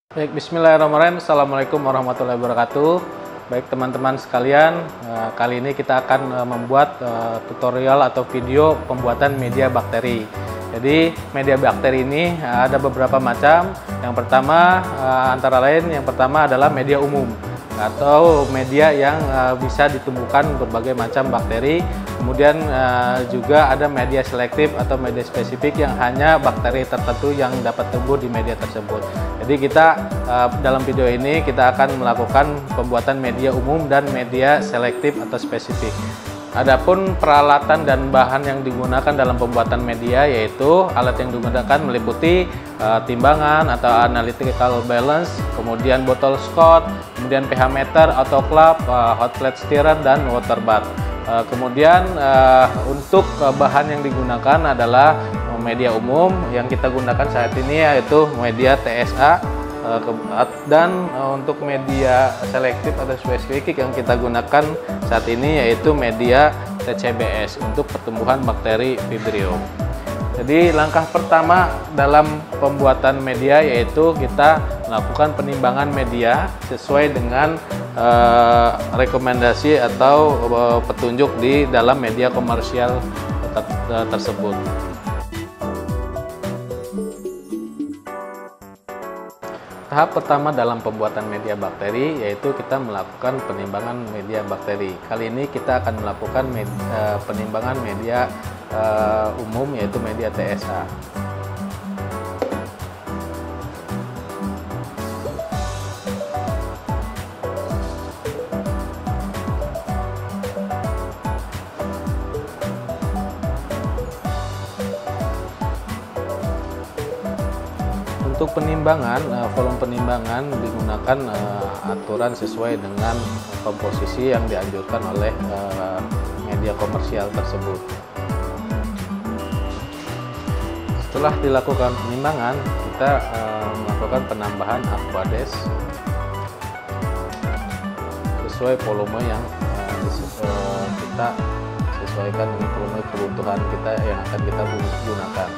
Baik, bismillahirrahmanirrahim. Assalamualaikum warahmatullahi wabarakatuh. Baik teman-teman sekalian, kali ini kita akan membuat tutorial atau video pembuatan media bakteri. Jadi media bakteri ini ada beberapa macam. Yang pertama antara lain adalah media umum atau media yang bisa ditumbuhkan berbagai macam bakteri. Kemudian juga ada media selektif atau media spesifik yang hanya bakteri tertentu yang dapat tumbuh di media tersebut. Jadi kita dalam video ini kita akan melakukan pembuatan media umum dan media selektif atau spesifik. Adapun peralatan dan bahan yang digunakan dalam pembuatan media, yaitu alat yang digunakan meliputi timbangan atau analytical balance, kemudian bottle scott, kemudian pH meter, autoclave, hot plate stirrer, dan water bath. Kemudian untuk bahan yang digunakan adalah media umum yang kita gunakan saat ini, yaitu media TSA, dan untuk media selektif atau spesifik yang kita gunakan saat ini yaitu media TCBS untuk pertumbuhan bakteri Vibrio. Jadi langkah pertama dalam pembuatan media yaitu kita melakukan penimbangan media sesuai dengan rekomendasi atau petunjuk di dalam media komersial tersebut. Tahap pertama dalam pembuatan media bakteri yaitu kita melakukan penimbangan media bakteri. Kali ini kita akan melakukan penimbangan media umum yaitu media TSA. Untuk penimbangan, volume penimbangan digunakan aturan sesuai dengan komposisi yang dianjurkan oleh media komersial tersebut. Setelah dilakukan penimbangan, kita melakukan penambahan aquades sesuai volume yang kita sesuaikan dengan volume kebutuhan kita yang akan kita gunakan.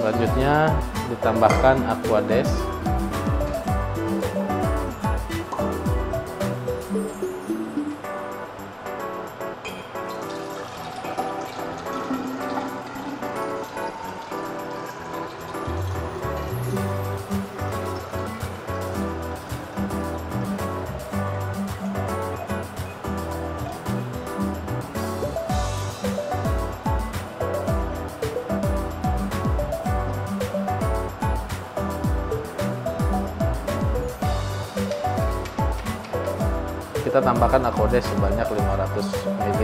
Selanjutnya ditambahkan aquades. Kita tambahkan aquades sebanyak 500 ml.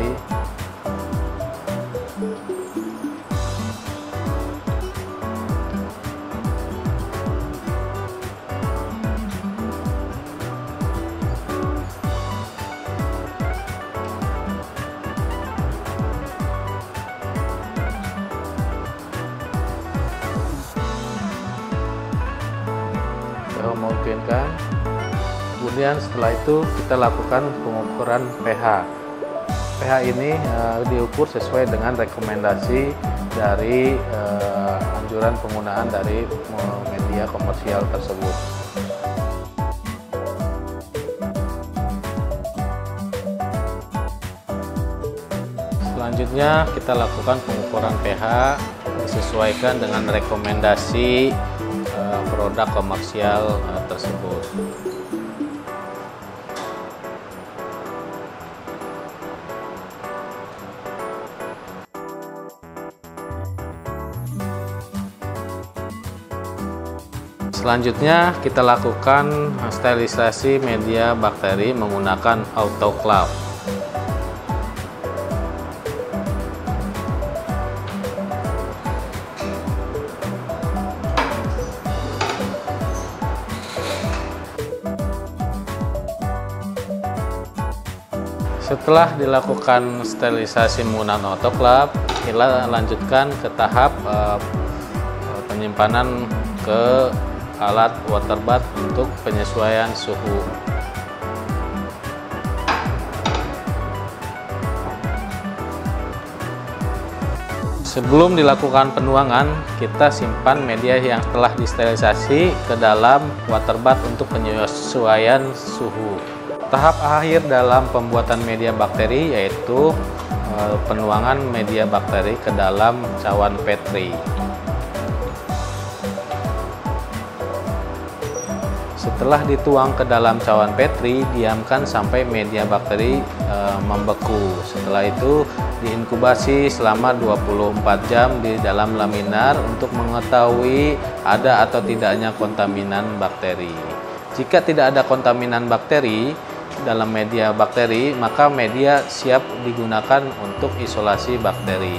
Kita homogenkan. Kemudian setelah itu kita lakukan pengukuran pH. pH ini diukur sesuai dengan rekomendasi dari anjuran penggunaan dari media komersial tersebut. Selanjutnya kita lakukan pengukuran pH disesuaikan dengan rekomendasi produk komersial tersebut. Selanjutnya kita lakukan sterilisasi media bakteri menggunakan autoclave. Setelah dilakukan sterilisasi menggunakan autoklaf, kita lanjutkan ke tahap penyimpanan ke alat water bath untuk penyesuaian suhu. Sebelum dilakukan penuangan, kita simpan media yang telah disterilisasi ke dalam water bath untuk penyesuaian suhu. Tahap akhir dalam pembuatan media bakteri yaitu penuangan media bakteri ke dalam cawan Petri. Setelah dituang ke dalam cawan Petri, diamkan sampai media bakteri membeku. Setelah itu diinkubasi selama 24 jam di dalam laminar untuk mengetahui ada atau tidaknya kontaminan bakteri. Jika tidak ada kontaminan bakteri dalam media bakteri, maka media siap digunakan untuk isolasi bakteri.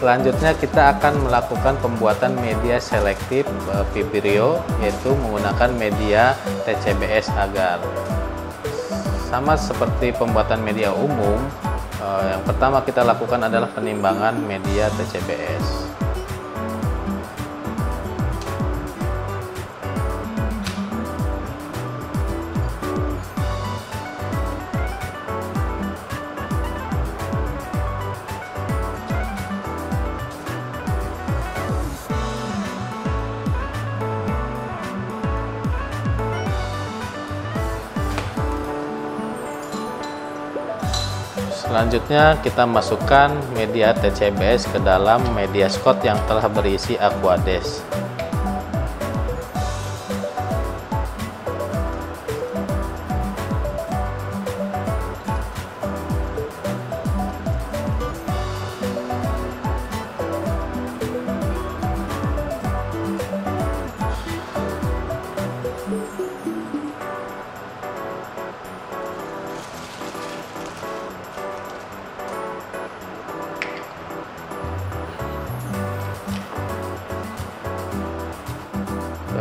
Selanjutnya kita akan melakukan pembuatan media selektif Vibrio, yaitu menggunakan media TCBS agar. Sama seperti pembuatan media umum, yang pertama kita lakukan adalah penimbangan media TCBS. Selanjutnya kita masukkan media TCBS ke dalam media Scott yang telah berisi Aquades.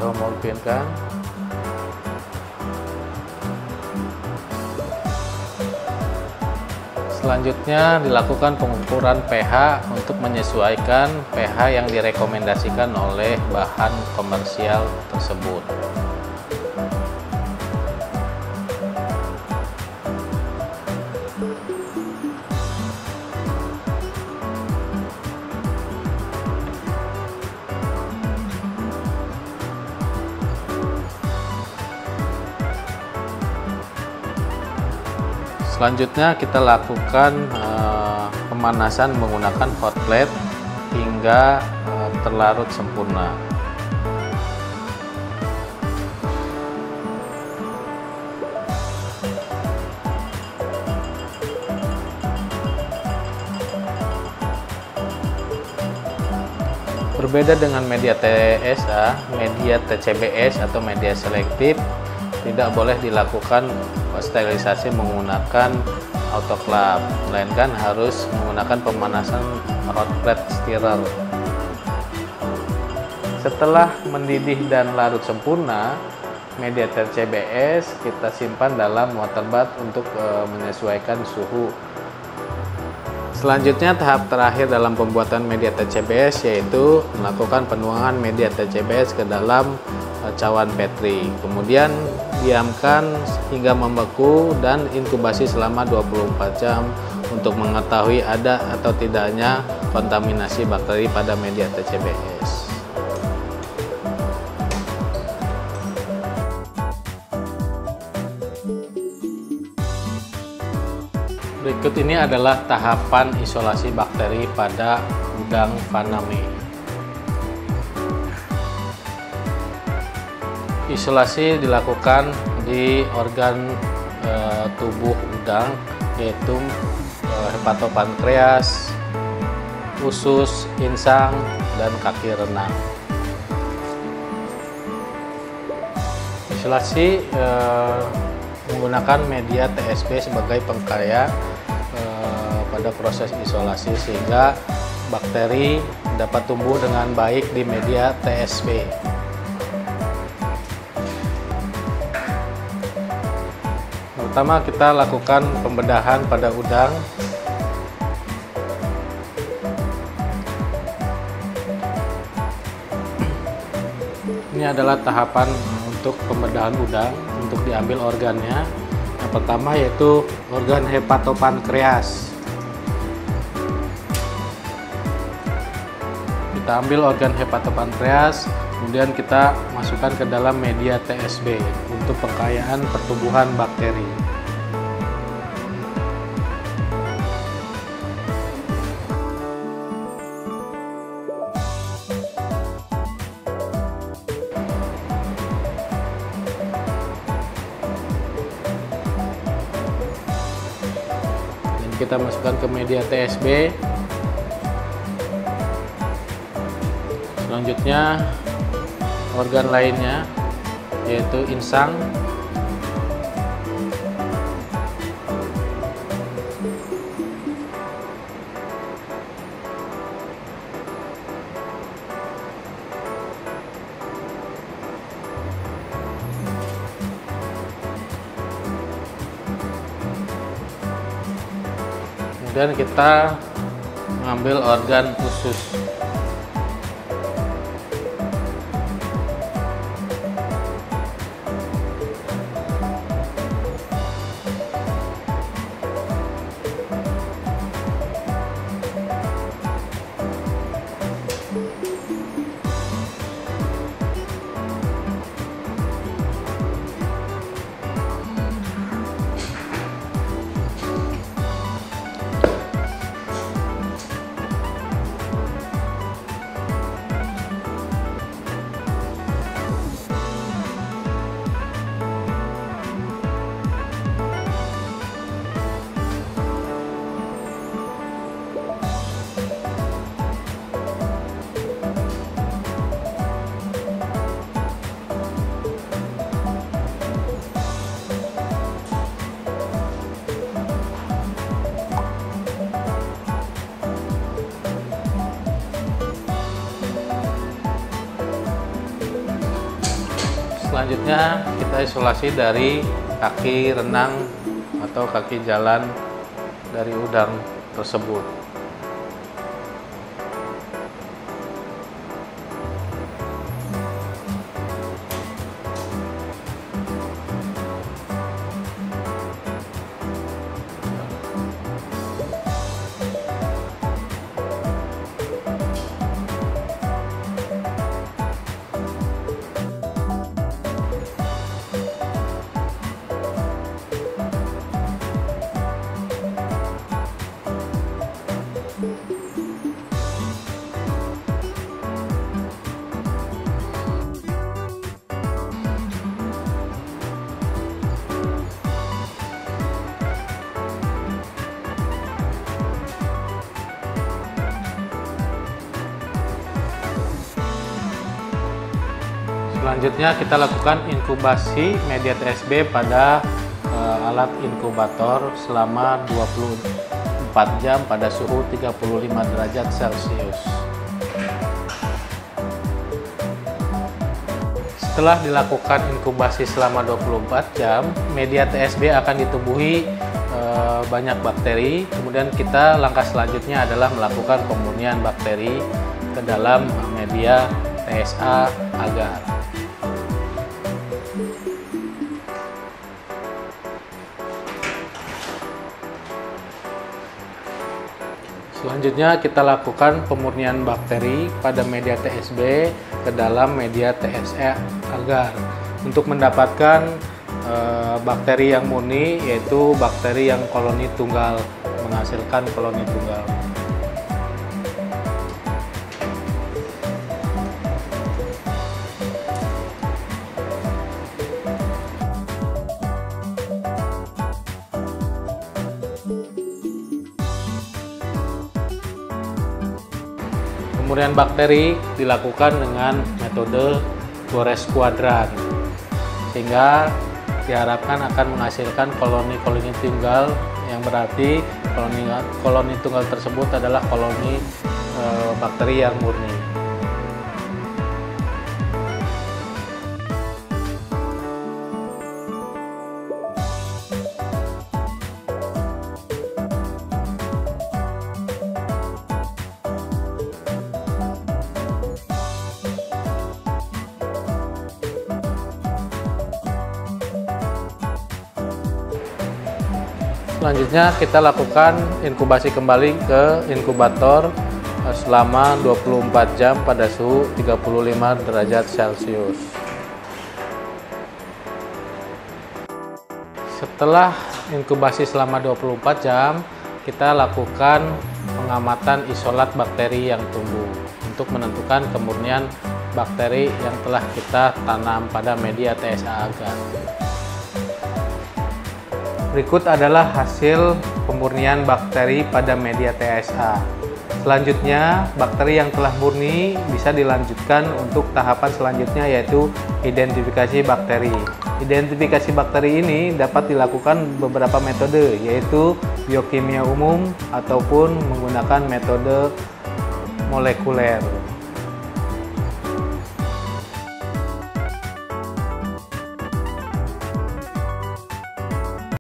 Homogenikan. Selanjutnya dilakukan pengukuran pH untuk menyesuaikan pH yang direkomendasikan oleh bahan komersial tersebut. Selanjutnya kita lakukan pemanasan menggunakan hot plate hingga terlarut sempurna. Berbeda dengan media TSA, media TCBS atau media selektif tidak boleh dilakukan sterilisasi menggunakan autoklaf, melainkan harus menggunakan pemanasan hot plate stirrer. Setelah mendidih dan larut sempurna, media TCBS kita simpan dalam water bath untuk menyesuaikan suhu. Selanjutnya tahap terakhir dalam pembuatan media TCBS yaitu melakukan penuangan media TCBS ke dalam cawan Petri. Kemudian diamkan hingga membeku dan inkubasi selama 24 jam untuk mengetahui ada atau tidaknya kontaminasi bakteri pada media TCBS. Berikut ini adalah tahapan isolasi bakteri pada udang Faname. Isolasi dilakukan di organ tubuh udang, yaitu hepatopankreas, usus, insang, dan kaki renang. Isolasi menggunakan media TSP sebagai pengkaya pada proses isolasi, sehingga bakteri dapat tumbuh dengan baik di media TSB. Pertama, kita lakukan pembedahan pada udang. Ini adalah tahapan untuk pembedahan udang untuk diambil organnya. Yang pertama yaitu organ hepatopankreas. Kita ambil organ hepatopankreas, kemudian kita masukkan ke dalam media TSB untuk pengkayaan pertumbuhan bakteri. Dan kita masukkan ke media TSB. Selanjutnya organ lainnya yaitu insang. Kemudian kita mengambil organ usus. Selanjutnya kita isolasi dari kaki renang atau kaki jalan dari udang tersebut. Selanjutnya kita lakukan inkubasi media TSB pada alat inkubator selama 24 jam pada suhu 35 derajat Celcius. Setelah dilakukan inkubasi selama 24 jam, media TSB akan ditumbuhi banyak bakteri. Kemudian langkah selanjutnya adalah melakukan pemurnian bakteri ke dalam media TSA agar. Selanjutnya kita lakukan pemurnian bakteri pada media TSB ke dalam media TSE agar untuk mendapatkan bakteri yang murni, yaitu bakteri yang koloni tunggal, menghasilkan koloni tunggal. Pemurnian bakteri dilakukan dengan metode Gores kuadran, sehingga diharapkan akan menghasilkan koloni-koloni tunggal, yang berarti koloni tunggal tersebut adalah koloni bakteri yang murni. Selanjutnya kita lakukan inkubasi kembali ke inkubator selama 24 jam pada suhu 35 derajat Celcius. Setelah inkubasi selama 24 jam, kita lakukan pengamatan isolat bakteri yang tumbuh untuk menentukan kemurnian bakteri yang telah kita tanam pada media TSA agar. Berikut adalah hasil pemurnian bakteri pada media TSA. Selanjutnya, bakteri yang telah murni bisa dilanjutkan untuk tahapan selanjutnya, yaitu identifikasi bakteri. Identifikasi bakteri ini dapat dilakukan beberapa metode, yaitu biokimia umum ataupun menggunakan metode molekuler.